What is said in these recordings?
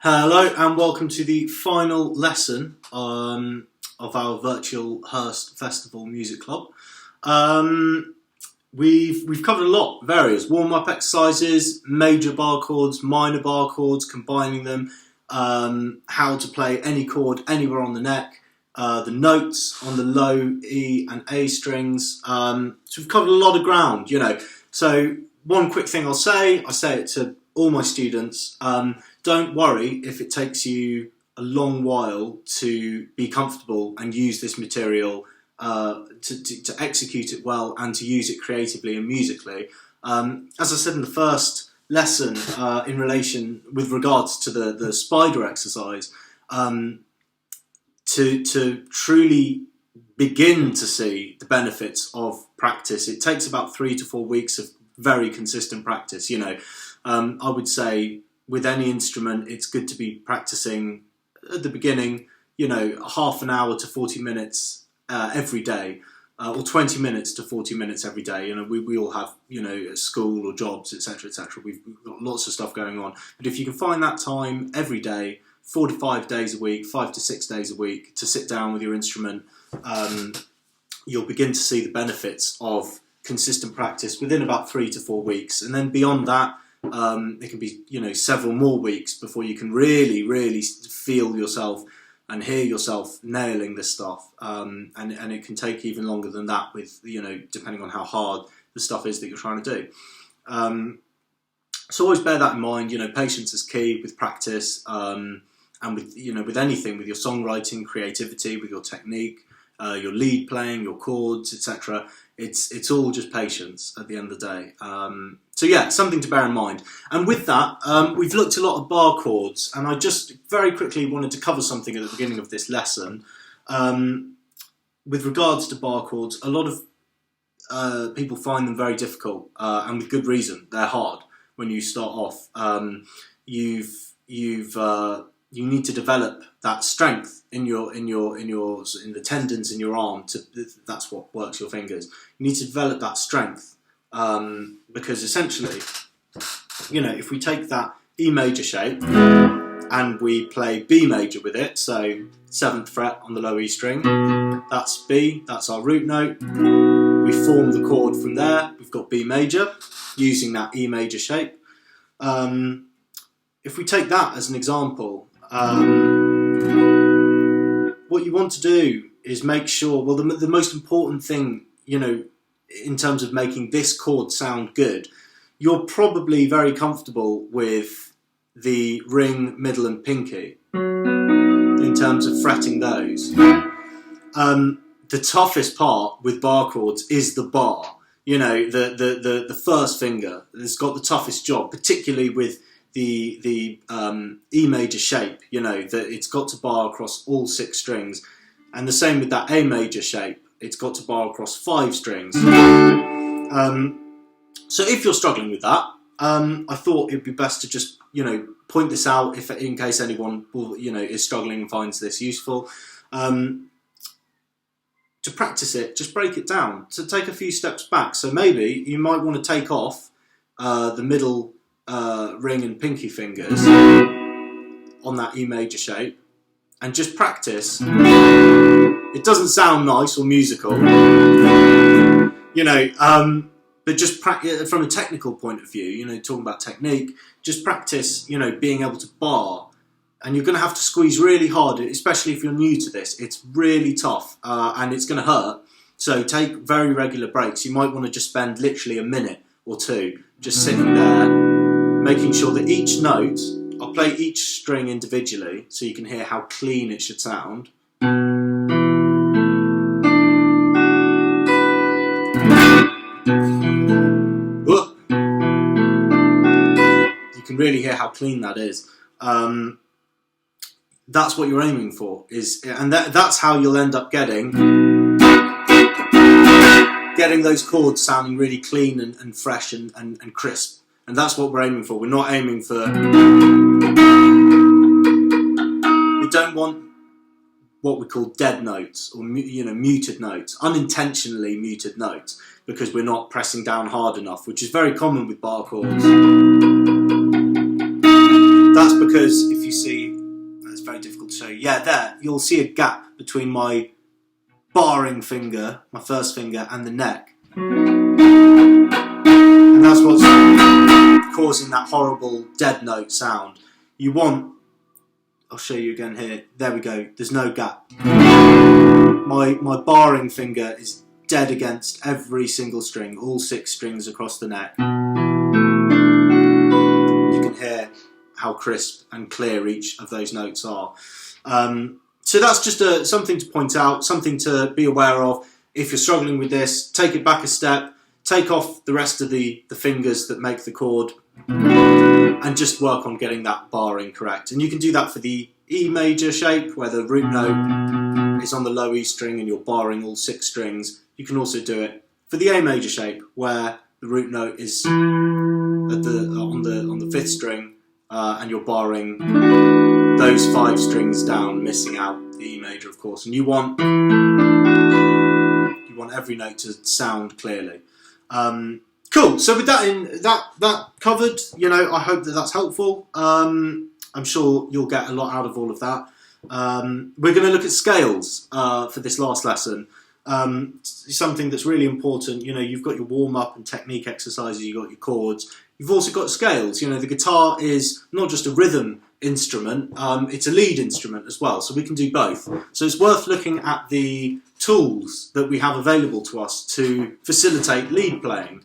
Hello and welcome to the final lesson of our virtual Hurst Festival Music Club. We've covered a lot, various warm-up exercises, major bar chords, minor bar chords, combining them, how to play any chord anywhere on the neck, the notes on the low E and A strings. So we've covered a lot of ground, you know. So one quick thing I say it to all my students, don't worry if it takes you a long while to be comfortable and use this material, to execute it well and to use it creatively and musically. As I said in the first lesson, in relation with regards to the spider exercise, to truly begin to see the benefits of practice, it takes about 3 to 4 weeks of very consistent practice. You know, I would say with any instrument, it's good to be practicing at the beginning, you know, half an hour to 40 minutes every day, or 20 minutes to 40 minutes every day. You know, we all have, you know, school or jobs, etc., etc. We've got lots of stuff going on. But if you can find that time every day, 4 to 5 days a week, 5 to 6 days a week, to sit down with your instrument, you'll begin to see the benefits of consistent practice within about 3 to 4 weeks. And then beyond that, it can be, you know, several more weeks before you can really feel yourself and hear yourself nailing this stuff. And it can take even longer than that, with, you know, depending on how hard the stuff is that you're trying to do. So always bear that in mind. You know, patience is key with practice, and with, you know, with anything, with your songwriting, creativity, with your technique, your lead playing, your chords, etc. It's all just patience at the end of the day. So yeah, something to bear in mind. And with that, we've looked a lot at bar chords, and I just very quickly wanted to cover something at the beginning of this lesson. With regards to bar chords, a lot of people find them very difficult, and with good reason. They're hard when you start off. You need to develop that strength in the tendons in your arm. That's what works your fingers. You need to develop that strength, because essentially, you know, if we take that E major shape and we play B major with it, so 7th fret on the low E string, that's B, that's our root note. We form the chord from there. We've got B major using that E major shape. If we take that as an example, what you want to do is make sure, well, the most important thing, you know, in terms of making this chord sound good, you're probably very comfortable with the ring, middle and pinky in terms of fretting those. The toughest part with bar chords is the bar. You know, the first finger has got the toughest job, particularly with the E major shape. You know, that it's got to bar across all 6 strings, and the same with that A major shape. It's got to bar across 5 strings. So if you're struggling with that, I thought it'd be best to just, you know, point this out in case anyone will, you know, is struggling and finds this useful. To practice it, just break it down. So take a few steps back. So maybe you might want to take off the middle ring and pinky fingers on that E major shape and just practice. It doesn't sound nice or musical, you know, but just practice from a technical point of view, you know, talking about technique, just practice, you know, being able to bar. And you're going to have to squeeze really hard, especially if you're new to this. It's really tough, and it's going to hurt. So take very regular breaks. You might want to just spend literally a minute or two just sitting there, making sure that each note, I'll play each string individually so you can hear how clean it should sound. You can really hear how clean that is. That's what you're aiming for, and that's how you'll end up getting those chords sounding really clean and fresh and crisp. And that's what we're aiming for. We're not aiming for... We don't want what we call dead notes, or, you know, muted notes, unintentionally muted notes, because we're not pressing down hard enough, which is very common with bar chords. That's because if you see, it's very difficult to show you. Yeah, there, you'll see a gap between my barring finger, my first finger, and the neck. And that's what's causing that horrible dead note sound. You want, I'll show you again here, there we go, there's no gap. My barring finger is dead against every single string, all 6 strings across the neck. You can hear how crisp and clear each of those notes are. So that's just something to point out, something to be aware of. If you're struggling with this, take it back a step, take off the rest of the fingers that make the chord, and just work on getting that barring correct. And you can do that for the E major shape, where the root note is on the low E string and you're barring all 6 strings. You can also do it for the A major shape, where the root note is on the 5th string, and you're barring those 5 strings down, missing out the E major, of course. And you want every note to sound clearly. Cool. So with that covered, you know, I hope that that's helpful. I'm sure you'll get a lot out of all of that. We're going to look at scales for this last lesson. Something that's really important. You know, you've got your warm-up and technique exercises, you've got your chords, you've also got scales. You know, the guitar is not just a rhythm instrument, it's a lead instrument as well, so we can do both. So it's worth looking at the tools that we have available to us to facilitate lead playing.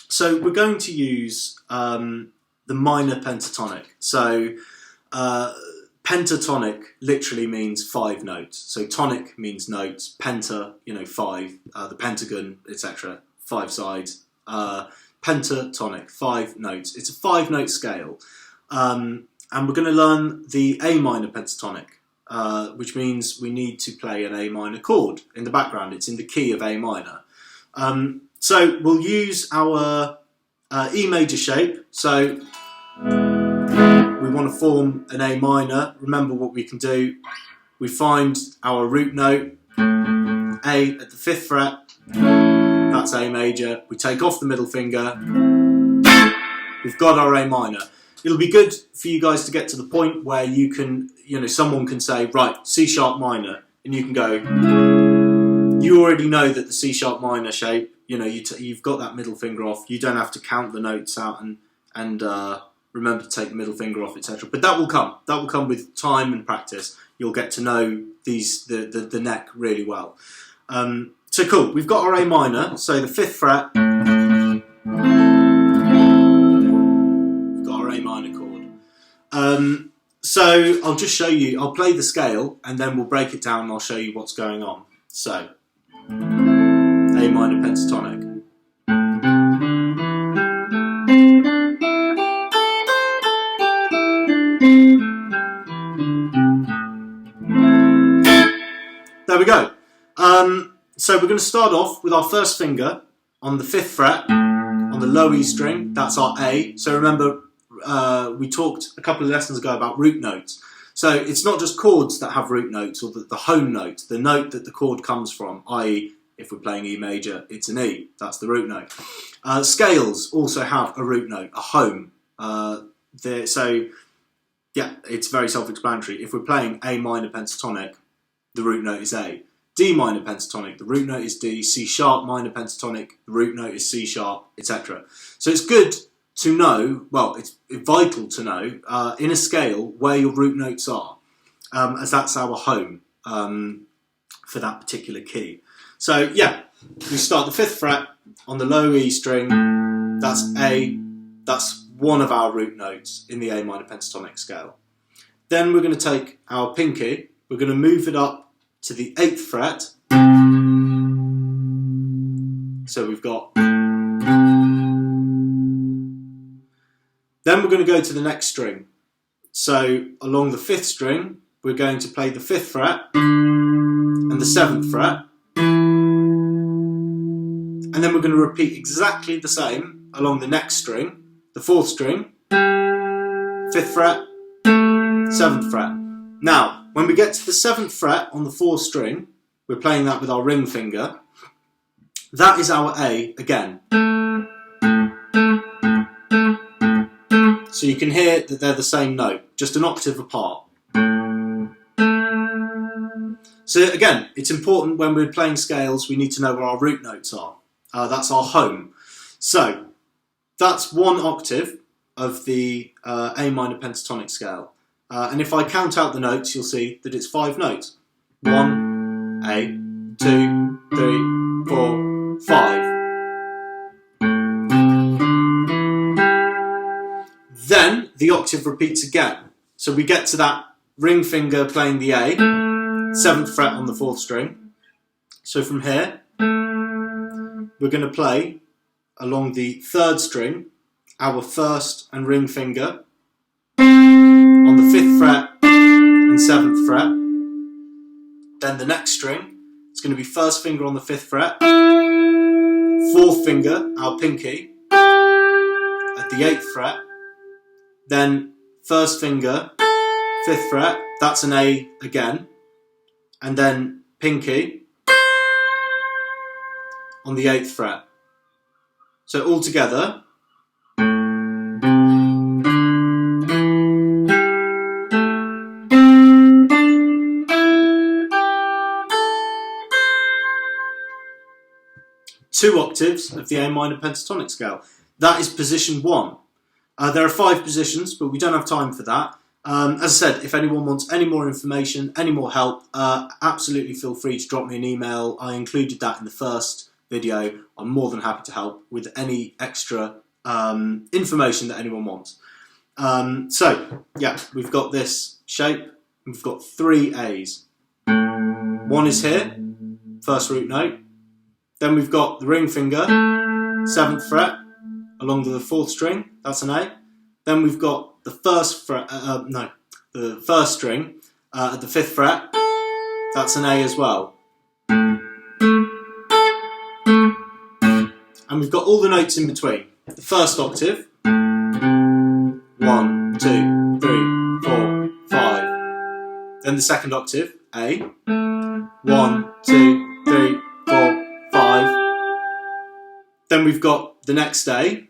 So we're going to use the minor pentatonic. So pentatonic literally means 5 notes. So tonic means notes, penta, you know, 5, the pentagon, etc., 5 sides. Pentatonic, 5 notes. It's a 5-note scale. And we're going to learn the A minor pentatonic, which means we need to play an A minor chord in the background. It's in the key of A minor. So we'll use our E major shape. So we want to form an A minor. Remember what we can do. We find our root note, A at the 5th fret. That's A major. We take off the middle finger. We've got our A minor. It'll be good for you guys to get to the point where you can, you know, someone can say, right, C sharp minor, and you can go, you already know that the C sharp minor shape, you know, you've got that middle finger off. You don't have to count the notes out and remember to take the middle finger off, etc. But that will come. That will come with time and practice. You'll get to know the neck really well. So cool. We've got our A minor. So the 5th fret. We've got our A minor chord. So I'll just show you. I'll play the scale and then we'll break it down and I'll show you what's going on. So A minor pentatonic. There we go. So we're going to start off with our first finger on the 5th fret, on the low E string. That's our A. So remember, we talked a couple of lessons ago about root notes. So it's not just chords that have root notes, or the home note, the note that the chord comes from, i.e. if we're playing E major, it's an E. That's the root note. Scales also have a root note, a home. So yeah, it's very self-explanatory. If we're playing A minor pentatonic, the root note is A. D minor pentatonic, the root note is D. C sharp minor pentatonic, the root note is C sharp, etc. So it's good to know, well, it's vital to know in a scale where your root notes are, as that's our home for that particular key. So yeah, we start the 5th fret on the low E string. That's A. That's one of our root notes in the A minor pentatonic scale. Then we're going to take our pinky. We're going to move it up to the 8th fret. So we've got. Then we're going to go to the next string. So along the 5th string, we're going to play the 5th fret and the 7th fret. And then we're going to repeat exactly the same along the next string, the 4th string, 5th fret, 7th fret. Now, when we get to the 7th fret on the 4th string, we're playing that with our ring finger. That is our A again. So you can hear that they're the same note, just an octave apart. So again, it's important when we're playing scales, we need to know where our root notes are. That's our home. So that's one octave of the A minor pentatonic scale. And if I count out the notes, you'll see that it's 5 notes. 1, A, 2, 3, 4, 5. Then the octave repeats again. So we get to that ring finger playing the A, 7th fret on the 4th string. So from here, we're going to play along the 3rd string, our 1st and ring finger, on the 5th fret and 7th fret. Then the next string, it's going to be 1st finger on the 5th fret, 4th finger, our pinky, at the 8th fret, then 1st finger, 5th fret, that's an A again, and then pinky on the 8th fret. So all together, two octaves of the A minor pentatonic scale. That is position 1. There are 5 positions, but we don't have time for that. As I said, if anyone wants any more information, any more help, absolutely feel free to drop me an email. I included that in the first video. I'm more than happy to help with any extra information that anyone wants. So, yeah, we've got this shape. We've got 3 A's. One is here, first root note. Then we've got the ring finger, 7th fret, along to the 4th string, that's an A. Then we've got the 1st fret, the 1st string at the 5th fret, that's an A as well. And we've got all the notes in between. The first octave, 1, 2, 3, 4, 5. Then the second octave, A, 1, 2, 3, 4, 5. Then we've got the next A,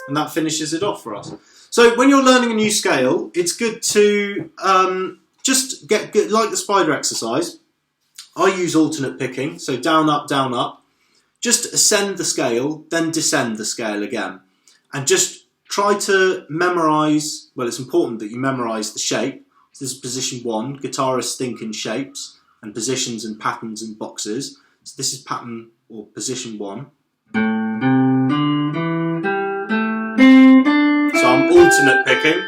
and that finishes it off for us. So when you're learning a new scale, it's good to just get like the spider exercise. I use alternate picking, so down, up, down, up. Just ascend the scale, then descend the scale again. And just try to memorise, well, it's important that you memorise the shape. So this is position 1. Guitarists think in shapes and positions and patterns and boxes. So this is pattern or position 1. So I'm alternate picking.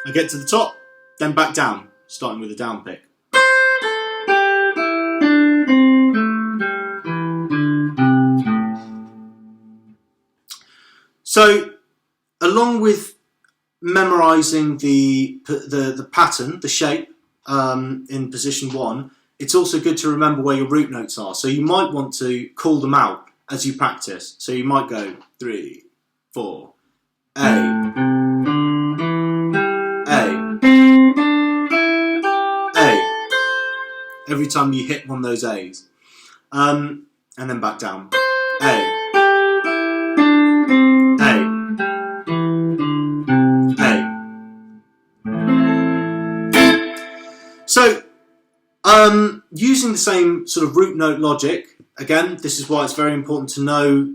I get to the top, then back down, starting with a down pick. So, along with memorising the pattern, the shape in position 1, it's also good to remember where your root notes are. So you might want to call them out as you practice. So you might go 3, 4, A, A, A. Every time you hit one of those A's. And then back down. A. So, using the same sort of root note logic, again, this is why it's very important to know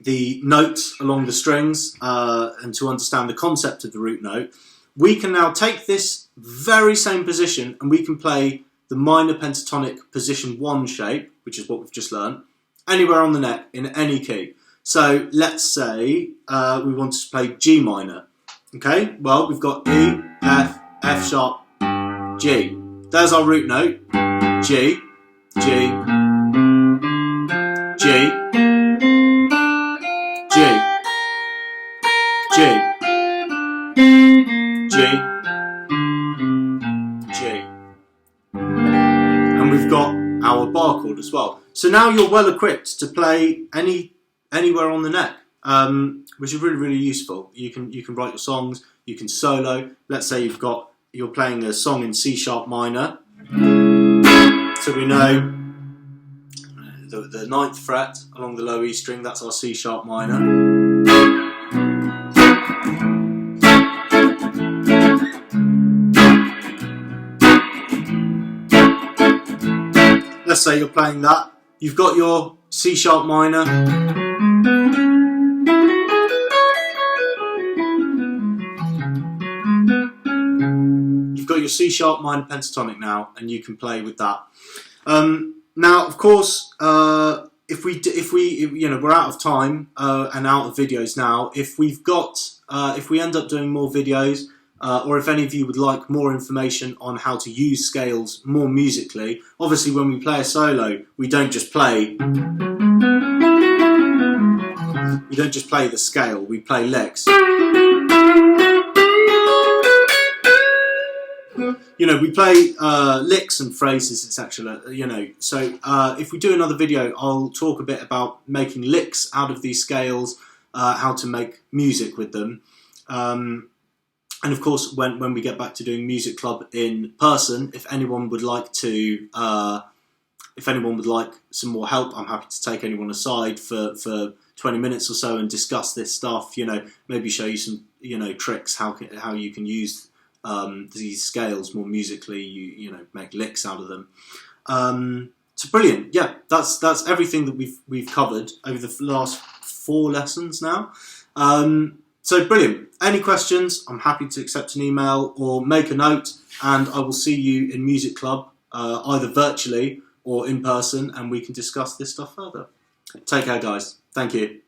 the notes along the strings and to understand the concept of the root note. We can now take this very same position and we can play the minor pentatonic position 1 shape, which is what we've just learned, anywhere on the neck in any key. So let's say we want to play G minor. Okay, well, we've got E, F, F sharp, G. There's our root note. G, G, G, G, G, G, G. And we've got our bar chord as well. So now you're well equipped to play anywhere on the neck, which is really, really useful. You can write your songs, you can solo. Let's say you're playing a song in C sharp minor. So we know the 9th fret along the low E string, that's our C sharp minor. let's say you're playing that. You've got your C sharp minor. You've got your C sharp minor pentatonic now, and you can play with that. Now, of course, if we we're out of time and out of videos now. If we end up doing more videos, or if any of you would like more information on how to use scales more musically, obviously when we play a solo, we don't just play the scale. We play licks. We play licks and phrases, etc. So if we do another video, I'll talk a bit about making licks out of these scales, how to make music with them, and of course, when we get back to doing music club in person, if anyone would like some more help, I'm happy to take anyone aside for 20 minutes or so and discuss this stuff. Maybe show you some tricks how you can use these scales more musically, make licks out of them. So brilliant. Yeah, that's everything that we've covered over the last 4 lessons now. So brilliant. Any questions? I'm happy to accept an email or make a note, and I will see you in music club, either virtually or in person, and we can discuss this stuff further. Take care, guys. Thank you.